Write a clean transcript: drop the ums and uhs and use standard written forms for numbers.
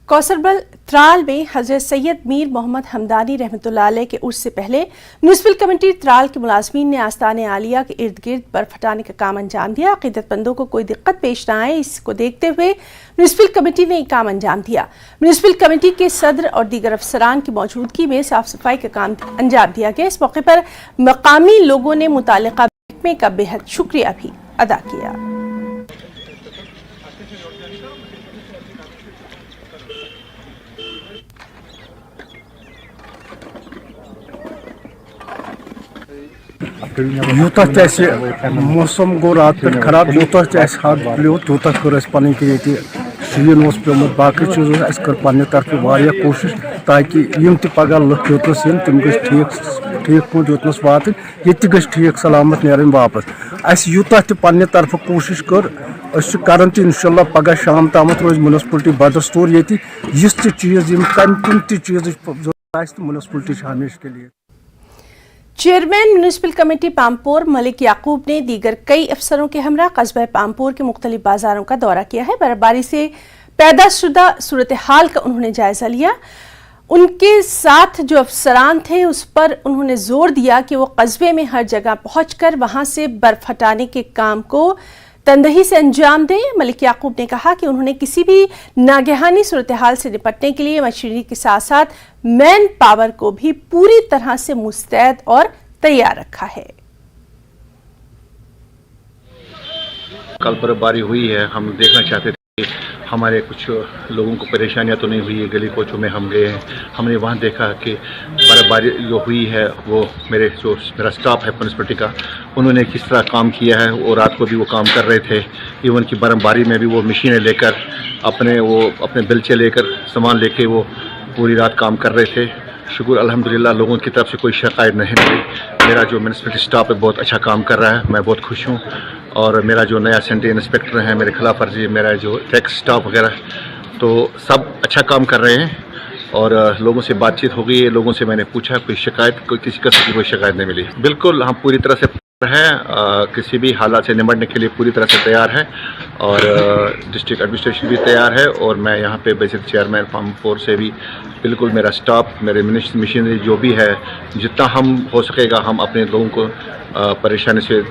कोसरबल त्राल में हजरत सैयद मीर मोहम्मद हमदानी रहमतुल्लाह अलैह के उर्स से पहले म्यूनिसिपल कमेटी त्राल के मुलाजमीन ने आस्ताने आलिया के इर्द गिर्द बर्फ हटाने का काम अंजाम दिया। अक़ीदतमंदों को कोई दिक्कत पेश न आए, इसको देखते हुए म्यूनिसिपल कमेटी ने काम अंजाम दिया। म्यूनिसिपल कमेटी के सदर और दीगर अफसरान की मौजूदगी में साफ सफाई का काम अंजाम दिया गया। इस मौके पर मकामी लोगों ने मुतालिका महकमे का बेहद शुक्रिया भी अदा किया। यूत मौसम गो रात पे खराब, यूत हाथ प्लो तूत कर पन शीन प्योमुत बाकी चीज कर पन्ने तरफ कोशिश ताकि यम पगह लुक योतनस तम ठीक पा योतनस वात ये ठीक सलामत नेरन वापस अस यूत पन्ने तरफ कोशिश कर इंशाल्लाह पगह शाम तम रोज म्यूनिसिपलिटी बदस्तूर ये चीज कम चीज म्यूनिसिपलिटी हमेशा के लिए। Chairman municipal committee Pampore Malik याकूब ने दीगर कई अफसरों के हमरा कस्बा पामपोर के मुख्तलिफ बाजारों का दौरा किया है। बर्फबारी से पैदा शुदा सूरत हाल का उन्होंने जायजा लिया। उनके साथ जो अफसरान थे उस पर उन्होंने जोर दिया कि वो कस्बे में हर जगह पहुंचकर वहां से बर्फ हटाने के काम को तंदही से अंजाम दें। मलिक याकूब ने कहा कि उन्होंने किसी भी नागहानी सूरत हाल से निपटने के लिए मशीनरी के साथ साथ मैन पावर को भी पूरी तरह से मुस्तैद और तैयार रखा है। कल बर्फबारी हुई है, हम देखना चाहते थे हमारे कुछ लोगों को परेशानियां तो नहीं हुई है। गली कोचों में हम गए हैं, हमने वहाँ देखा कि बर्फबारी जो हुई है वो मेरा स्टाफ है म्यूनिसिपलिटी का, उन्होंने किस तरह काम किया है। वो रात को भी वो काम कर रहे थे, इवन की बर्फबारी में भी वो मशीनें लेकर अपने बिलचे लेकर सामान लेके वो पूरी रात काम कर रहे थे। शुक्र अल्हम्दुलिल्लाह लोगों की तरफ से कोई शिकायत नहीं मिली। मेरा जो म्यूनिसिपलिटी स्टाफ है बहुत अच्छा काम कर रहा है, मैं बहुत खुश हूँ। और मेरा जो नया सेंट्री इंस्पेक्टर है, मेरे खिलाफ वर्जी, मेरा जो टैक्स स्टाफ वगैरह, तो सब अच्छा काम कर रहे हैं। और लोगों से बातचीत हो गई है, लोगों से मैंने पूछा कोई किसी किस्म की कोई शिकायत नहीं मिली। बिल्कुल हम पूरी तरह से है, किसी भी हालात से निपटने के लिए पूरी तरह से तैयार है और डिस्ट्रिक्ट एडमिनिस्ट्रेशन भी तैयार है। और मैं यहाँ पे बेसिक चेयरमैन पामपोर से भी बिल्कुल मेरा स्टाफ, मेरे मशीनरी जो भी है, जितना हम हो सकेगा हम अपने लोगों को परेशानी से